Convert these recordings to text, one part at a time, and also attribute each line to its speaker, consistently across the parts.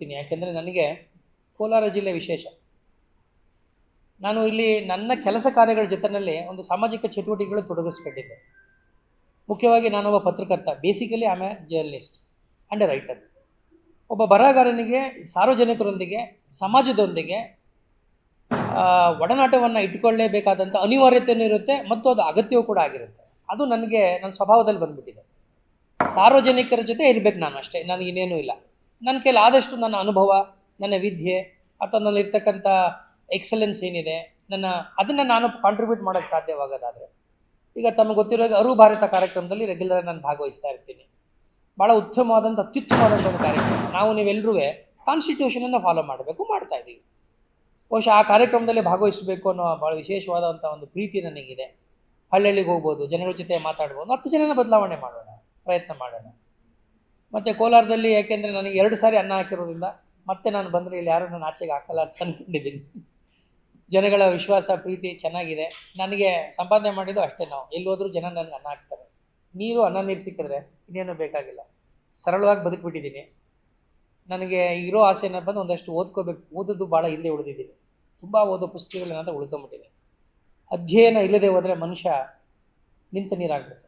Speaker 1: ಯಾಕೆಂದರೆ ನನಗೆ ಕೋಲಾರ ಜಿಲ್ಲೆ ವಿಶೇಷ. ನಾನು ಇಲ್ಲಿ ನನ್ನ ಕೆಲಸ ಕಾರ್ಯಗಳ ಜೊತೆಯಲ್ಲಿ ಒಂದು ಸಾಮಾಜಿಕ ಚಟುವಟಿಕೆಗಳು ತೊಡಗಿಸ್ಕೊಂಡಿದ್ದೆ. ಮುಖ್ಯವಾಗಿ ನಾನೊಬ್ಬ ಪತ್ರಕರ್ತ, basically I am A journalist and A writer. ಒಬ್ಬ ಬರಹಗಾರನಿಗೆ ಸಾರ್ವಜನಿಕರೊಂದಿಗೆ, ಸಮಾಜದೊಂದಿಗೆ ಒಡನಾಟವನ್ನು ಇಟ್ಕೊಳ್ಳೇಬೇಕಾದಂಥ ಅನಿವಾರ್ಯತೆಯೂ ಇರುತ್ತೆ ಮತ್ತು ಅದು ಅಗತ್ಯವೂ ಕೂಡ ಆಗಿರುತ್ತೆ. ಅದು ನನಗೆ ನನ್ನ ಸ್ವಭಾವದಲ್ಲಿ ಬಂದುಬಿಟ್ಟಿದೆ. ಸಾರ್ವಜನಿಕರ ಜೊತೆ ಇರಬೇಕು ನಾನು, ಅಷ್ಟೇ, ನನಗಿನ್ನೇನೂ ಇಲ್ಲ. ನನ್ನ ಕೈಲಿ ಆದಷ್ಟು ನನ್ನ ಅನುಭವ, ನನ್ನ ವಿದ್ಯೆ ಅಥವಾ ನನ್ನಲ್ಲಿರ್ತಕ್ಕಂಥ ಎಕ್ಸಲೆನ್ಸ್ ಏನಿದೆ, ಅದನ್ನು ನಾನು ಕಾಂಟ್ರಿಬ್ಯೂಟ್ ಮಾಡೋಕ್ಕೆ ಸಾಧ್ಯವಾಗೋದಾದರೆ, ಈಗ ತಮಗೆ ಗೊತ್ತಿರೋ ಅರು ಭಾರತ ಕಾರ್ಯಕ್ರಮದಲ್ಲಿ ರೆಗ್ಯುಲರ್ ನಾನು ಭಾಗವಹಿಸ್ತಾ ಇರ್ತೀನಿ. ಭಾಳ ಉತ್ತಮವಾದಂಥ ಅತ್ಯುತ್ತಮವಾದಂಥ ಒಂದು ಕಾರ್ಯಕ್ರಮ. ನಾವು ನೀವೆಲ್ಲರೂ ಕಾನ್ಸ್ಟಿಟ್ಯೂಷನನ್ನು ಫಾಲೋ ಮಾಡಬೇಕು, ಮಾಡ್ತಾಯಿದ್ದೀವಿ. ಬಹುಶಃ ಆ ಕಾರ್ಯಕ್ರಮದಲ್ಲಿ ಭಾಗವಹಿಸಬೇಕು ಅನ್ನೋ ಭಾಳ ವಿಶೇಷವಾದಂಥ ಒಂದು ಪ್ರೀತಿ ನನಗಿದೆ. ಹಳ್ಳಿಗೆ ಹೋಗ್ಬೋದು, ಜನಗಳ ಜೊತೆ ಮಾತಾಡ್ಬೋದು, 10 ಜನನ ಬದಲಾವಣೆ ಮಾಡೋಣ, ಪ್ರಯತ್ನ ಮಾಡೋಣ. ಮತ್ತು ಕೋಲಾರದಲ್ಲಿ ಯಾಕೆಂದರೆ ನನಗೆ 2 ಸಾರಿ ಅನ್ನ ಹಾಕಿರೋದ್ರಿಂದ ಮತ್ತೆ ನಾನು ಬಂದರೆ ಇಲ್ಲಿ ಯಾರೂ ನಾನು ಆಚೆಗೆ ಹಾಕಲ್ಲ ಅಂತ ಅಂದ್ಕೊಂಡಿದ್ದೀನಿ. ಜನಗಳ ವಿಶ್ವಾಸ, ಪ್ರೀತಿ ಚೆನ್ನಾಗಿದೆ. ನನಗೆ ಸಂಪಾದನೆ ಮಾಡಿದ್ದು ಅಷ್ಟೇ. ನಾವು ಎಲ್ಲಿ ಹೋದರೂ ಜನ ನನಗೆ ಅನ್ನ ಹಾಕ್ತಾರೆ. ನೀರು ಸಿಕ್ಕಿದ್ರೆ ಇನ್ನೇನು ಬೇಕಾಗಿಲ್ಲ. ಸರಳವಾಗಿ ಬದುಕಿಬಿಟ್ಟಿದ್ದೀನಿ. ನನಗೆ ಇರೋ ಆಸೆನ ಬಂದು ಒಂದಷ್ಟು ಓದ್ಕೋಬೇಕು. ಓದೋದು ಭಾಳ ಹಿಂದೆ ಉಳಿದಿದ್ದೀನಿ. ತುಂಬ ಓದೋ ಪುಸ್ತಕಗಳೇನಾದರೂ ಉಳ್ಕೊಂಬಿಟ್ಟಿದೆ. ಅಧ್ಯಯನ ಇಲ್ಲದೆ ಹೋದರೆ ಮನುಷ್ಯ ನಿಂತ ನೀರಾಗ್ಬಿಡ್ತಾನೆ.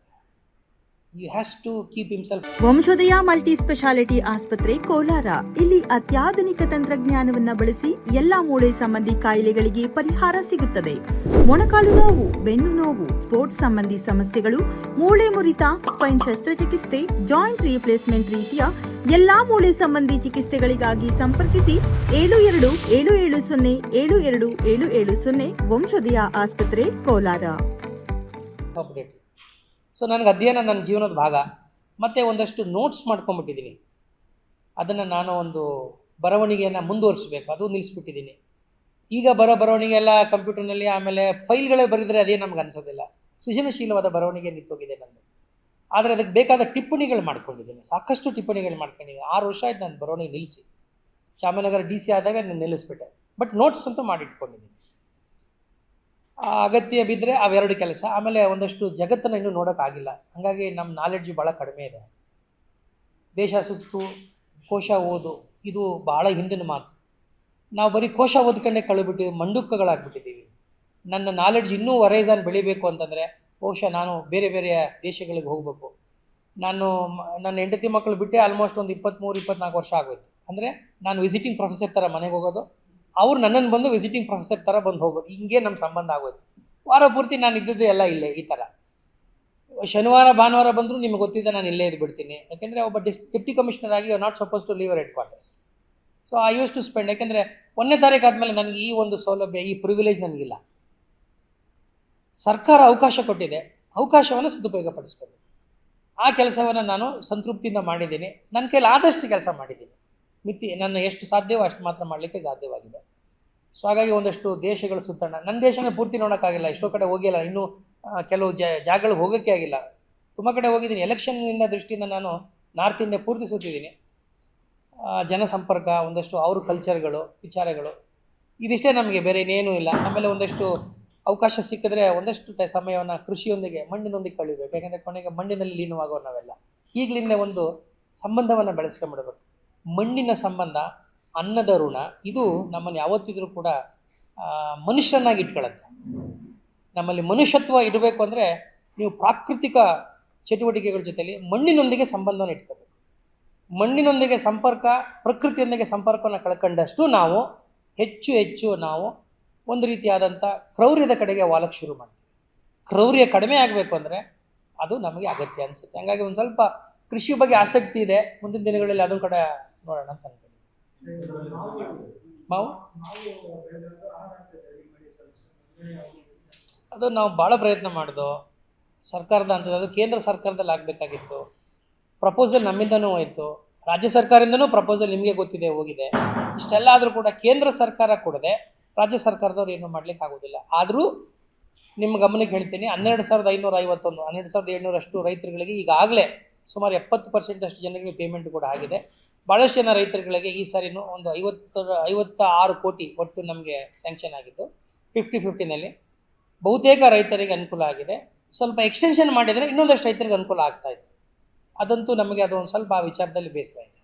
Speaker 1: He has to keep himself.
Speaker 2: Vamshodaya multi speciality ಆಸ್ಪತ್ರೆ ಕೋಲಾರ. ಇಲ್ಲಿ ಅತ್ಯಾಧುನಿಕ ತಂತ್ರಜ್ಞಾನವನ್ನ ಬಳಸಿ ಎಲ್ಲಾ ಮೂಳೆ ಸಂಬಂಧಿ ಕಾಯಿಲೆಗಳಿಗೆ ಪರಿಹಾರ ಸಿಗುತ್ತದೆ. ಮೊಣಕಾಲು ನೋವು, ಬೆನ್ನು ನೋವು, ಸ್ಪೋರ್ಟ್ಸ್ ಸಂಬಂಧಿ ಸಮಸ್ಯೆಗಳು, ಮೂಳೆ ಮುರಿತ, ಸ್ಪೈನ್ ಶಸ್ತ್ರಚಿಕಿತ್ಸೆ, ಜಾಯಿಂಟ್ ರೀಪ್ಲೇಸ್ಮೆಂಟ್ ರೀತಿಯ ಎಲ್ಲಾ ಮೂಳೆ ಸಂಬಂಧಿ ಚಿಕಿತ್ಸೆಗಳಿಗಾಗಿ ಸಂಪರ್ಕಿಸಿ 7270727770 ವಂಶೋದಯ ಆಸ್ಪತ್ರೆ ಕೋಲಾರ.
Speaker 1: ಸೊ ನನಗೆ ಅಧ್ಯಯನ ನನ್ನ ಜೀವನದ ಭಾಗ. ಮತ್ತು ಒಂದಷ್ಟು ನೋಟ್ಸ್ ಮಾಡ್ಕೊಂಬಿಟ್ಟಿದ್ದೀನಿ. ಅದನ್ನು ನಾನು ಒಂದು ಬರವಣಿಗೆಯನ್ನು ಮುಂದುವರಿಸಬೇಕು, ಅದು ನಿಲ್ಲಿಸ್ಬಿಟ್ಟಿದ್ದೀನಿ. ಈಗ ಬರವಣಿಗೆ ಎಲ್ಲ ಕಂಪ್ಯೂಟರ್ನಲ್ಲಿ, ಆಮೇಲೆ ಫೈಲ್ಗಳೇ ಬರೆದರೆ ಅದೇ ನಮ್ಗೆ ಅನಿಸೋದಿಲ್ಲ. ಸೃಜನಶೀಲವಾದ ಬರವಣಿಗೆ ನಿಂತೋಗಿದೆ ನಂದು. ಆದರೆ ಅದಕ್ಕೆ ಬೇಕಾದ ಟಿಪ್ಪಣಿಗಳು ಮಾಡ್ಕೊಂಡಿದ್ದೀನಿ, ಸಾಕಷ್ಟು ಟಿಪ್ಪಣಿಗಳು ಮಾಡ್ಕೊಂಡಿದ್ದೀನಿ. 6 ವರ್ಷ ಆಯ್ತು ನಾನು ಬರವಣಿಗೆ ನಿಲ್ಲಿಸಿ. ಚಾಮರಾಜನಗರ DC ಆದಾಗ ನಾನು ನಿಲ್ಲಿಸ್ಬಿಟ್ಟೆ. ಬಟ್ ನೋಟ್ಸ್ ಅಂತೂ ಮಾಡಿಟ್ಕೊಂಡಿದ್ದೀನಿ. ಅಗತ್ಯ ಬಿದ್ದರೆ ಅವೆರಡು ಕೆಲಸ. ಆಮೇಲೆ ಒಂದಷ್ಟು ಜಗತ್ತನ್ನು ಇನ್ನೂ ನೋಡೋಕ್ಕಾಗಿಲ್ಲ, ಹಾಗಾಗಿ ನಮ್ಮ ನಾಲೆಡ್ಜು ಭಾಳ ಕಡಿಮೆ ಇದೆ. ದೇಶ ಸುತ್ತು, ಕೋಶ ಓದು, ಇದು ಭಾಳ ಹಿಂದಿನ ಮಾತು. ನಾವು ಬರೀ ಕೋಶ ಓದ್ಕೊಂಡೇ ಕಳೆಬಿಟ್ಟು ಮಂಡುಕಗಳಾಗ್ಬಿಟ್ಟಿದ್ದೀವಿ. ನನ್ನ ನಾಲೆಡ್ಜ್ ಇನ್ನೂ ವರೈಸಾನ್ ಬೆಳಿಬೇಕು ಅಂತಂದರೆ ಬಹುಶಃ ನಾನು ಬೇರೆ ಬೇರೆ ದೇಶಗಳಿಗೆ ಹೋಗಬೇಕು. ನನ್ನ ಹೆಂಡತಿ ಮಕ್ಕಳು ಬಿಟ್ಟೆ ಆಲ್ಮೋಸ್ಟ್ ಒಂದು 23-24 ವರ್ಷ ಆಗೋಯ್ತು. ಅಂದರೆ ನಾನು ವಿಸಿಟಿಂಗ್ ಪ್ರೊಫೆಸರ್ ಥರ ಮನೆಗೆ ಹೋಗೋದು, ಅವ್ರು ನನ್ನನ್ನು ಬಂದು ವಿಸಿಟಿಂಗ್ ಪ್ರೊಫೆಸರ್ ಥರ ಬಂದು ಹೋಗೋದು. ಹಿಂಗೆ ನಮ್ಮ ಸಂಬಂಧ ಆಗೋಯ್ತು. ವಾರ ಪೂರ್ತಿ ನಾನು ಇದ್ದದ್ದು ಎಲ್ಲ ಇಲ್ಲೇ ಈ ಥರ. ಶನಿವಾರ ಭಾನುವಾರ ಬಂದರೂ ನಿಮಗೆ ಗೊತ್ತಿದೆ ನಾನು ಇಲ್ಲೇ ಇದ್ಬಿಡ್ತೀನಿ. ಯಾಕೆಂದರೆ ಒಬ್ಬ ಡೆಪ್ಟಿ ಕಮಿಷನರ್ ಆಗಿ you are not suppose to leave headquarters. So I use to spend. ಯಾಕೆಂದರೆ 1ನೇ ತಾರೀಕು ಆದಮೇಲೆ ನನಗೆ ಈ ಒಂದು ಸೌಲಭ್ಯ, ಈ ಪ್ರಿವಿಲೇಜ್ ನನಗಿಲ್ಲ. ಸರ್ಕಾರ ಅವಕಾಶ ಕೊಟ್ಟಿದೆ, ಅವಕಾಶವನ್ನು ಸದುಪಯೋಗಪಡಿಸ್ಕೊಂಡು ಆ ಕೆಲಸವನ್ನು ನಾನು ಸಂತೃಪ್ತಿಯಿಂದ ಮಾಡಿದ್ದೀನಿ. ನನ್ನ ಕೈಲಿ ಆದಷ್ಟು ಕೆಲಸ ಮಾಡಿದ್ದೀನಿ. ನನ್ನ ಎಷ್ಟು ಸಾಧ್ಯವೋ ಅಷ್ಟು ಮಾತ್ರ ಮಾಡಲಿಕ್ಕೆ ಸಾಧ್ಯವಾಗಿದೆ. ಸೊ ಹಾಗಾಗಿ ಒಂದಷ್ಟು ದೇಶಗಳು ಸುತ್ತೋಣ. ನನ್ನ ದೇಶನೇ ಪೂರ್ತಿ ನೋಡೋಕ್ಕಾಗಿಲ್ಲ, ಎಷ್ಟೋ ಕಡೆ ಹೋಗಿಲ್ಲ, ಇನ್ನೂ ಕೆಲವು ಜಾಗಗಳಿಗೆ ಹೋಗೋಕ್ಕೆ ಆಗಿಲ್ಲ. ತುಂಬ ಕಡೆ ಹೋಗಿದ್ದೀನಿ. ಎಲೆಕ್ಷನ್ನಿಂದ ದೃಷ್ಟಿಯಿಂದ ನಾನು ನಾರ್ತ್ ಇಂಡಿಯಾ ಪೂರ್ತಿ ಸುತ್ತಿದ್ದೀನಿ. ಜನಸಂಪರ್ಕ, ಒಂದಷ್ಟು ಅವ್ರ ಕಲ್ಚರ್ಗಳು, ವಿಚಾರಗಳು, ಇದಿಷ್ಟೇ ನಮಗೆ, ಬೇರೆ ಇನ್ನೇನೂ ಇಲ್ಲ. ಆಮೇಲೆ ಒಂದಷ್ಟು ಅವಕಾಶ ಸಿಕ್ಕಿದ್ರೆ ಒಂದಷ್ಟು ಸಮಯವನ್ನು ಕೃಷಿಯೊಂದಿಗೆ, ಮಣ್ಣಿನೊಂದಿಗೆ ಕಳಿಬೇಕು. ಯಾಕೆಂದರೆ ಕೊನೆಗೆ ಮಣ್ಣಿನಲ್ಲಿ ಲೀನವಾಗೋರು ನಾವೆಲ್ಲ. ಈಗಲಿಂದ ಒಂದು ಸಂಬಂಧವನ್ನು ಬೆಳೆಸ್ಕೊಂಬಿಡ್ಬೇಕು. ಮಣ್ಣಿನ ಸಂಬಂಧ, ಅನ್ನದ ಋಣ, ಇದು ನಮ್ಮನ್ನು ಯಾವತ್ತಿದ್ರೂ ಕೂಡ ಮನುಷ್ಯನಾಗಿ ಇಟ್ಕೊಳ್ಳುತ್ತೆ. ನಮ್ಮಲ್ಲಿ ಮನುಷ್ಯತ್ವ ಇರಬೇಕು ಅಂದರೆ ನೀವು ಪ್ರಾಕೃತಿಕ ಚಟುವಟಿಕೆಗಳ ಜೊತೆಲಿ ಮಣ್ಣಿನೊಂದಿಗೆ ಸಂಬಂಧವನ್ನು ಇಟ್ಕೋಬೇಕು. ಮಣ್ಣಿನೊಂದಿಗೆ ಸಂಪರ್ಕ, ಪ್ರಕೃತಿಯೊಂದಿಗೆ ಸಂಪರ್ಕವನ್ನು ಕಳ್ಕೊಂಡಷ್ಟು ನಾವು ಹೆಚ್ಚು ನಾವು ಒಂದು ರೀತಿಯಾದಂಥ ಕ್ರೌರ್ಯದ ಕಡೆಗೆ ವಾಲಕ್ಕೆ ಶುರು ಮಾಡ್ತೀವಿ. ಕ್ರೌರ್ಯ ಕಡಿಮೆ ಆಗಬೇಕು ಅಂದರೆ ಅದು ನಮಗೆ ಅಗತ್ಯ ಅನಿಸುತ್ತೆ. ಹಾಗಾಗಿ ಒಂದು ಸ್ವಲ್ಪ ಕೃಷಿ ಬಗ್ಗೆ ಆಸಕ್ತಿ ಇದೆ. ಮುಂದಿನ ದಿನಗಳಲ್ಲಿ ಅದರ ಕಡೆ ನೋಡೋಣ ಅಂತ ಅನ್ಕೊಂಡಿದ್ದೀನಿ. ಅದು ನಾವು ಭಾಳ ಪ್ರಯತ್ನ ಮಾಡಿದ್ದು ಸರ್ಕಾರದ ಹಂತದ, ಅದು ಕೇಂದ್ರ ಸರ್ಕಾರದಲ್ಲಿ ಆಗಬೇಕಾಗಿತ್ತು. ಪ್ರಪೋಸಲ್ ನಮ್ಮಿಂದನೂ ಹೋಯಿತು, ರಾಜ್ಯ ಸರ್ಕಾರದಿಂದನೂ ಪ್ರಪೋಸಲ್ ನಿಮಗೆ ಗೊತ್ತಿದೆ ಹೋಗಿದೆ. ಇಷ್ಟೆಲ್ಲ ಆದರೂ ಕೂಡ ಕೇಂದ್ರ ಸರ್ಕಾರ ಕೊಡದೆ ರಾಜ್ಯ ಸರ್ಕಾರದವ್ರು ಏನೂ ಮಾಡಲಿಕ್ಕೆ ಆಗೋದಿಲ್ಲ. ಆದರೂ ನಿಮ್ಮ ಗಮನಕ್ಕೆ ಹೇಳ್ತೀನಿ, 12,551, 12,700 ರೈತರುಗಳಿಗೆ ಈಗಾಗಲೇ ಸುಮಾರು 70% ಅಷ್ಟು ಜನರಿಗೆ ಪೇಮೆಂಟ್ ಕೂಡ ಆಗಿದೆ. ಭಾಳಷ್ಟು ಜನ ರೈತರುಗಳಿಗೆ ಈ ಸಾರಿನೂ ಒಂದು 56 ಕೋಟಿ ಒಟ್ಟು ನಮಗೆ ಸ್ಯಾಂಕ್ಷನ್ ಆಗಿದ್ದು 50-50ನಲ್ಲಿ. ಬಹುತೇಕ ರೈತರಿಗೆ ಅನುಕೂಲ ಆಗಿದೆ. ಸ್ವಲ್ಪ ಎಕ್ಸ್ಟೆನ್ಷನ್ ಮಾಡಿದರೆ ಇನ್ನೊಂದಷ್ಟು ರೈತರಿಗೆ ಅನುಕೂಲ ಆಗ್ತಾಯಿತ್ತು. ಅದಂತೂ ನಮಗೆ ಅದು ಒಂದು ಸ್ವಲ್ಪ ಆ ವಿಚಾರದಲ್ಲಿ ಬೇಸರ ಇದೆ.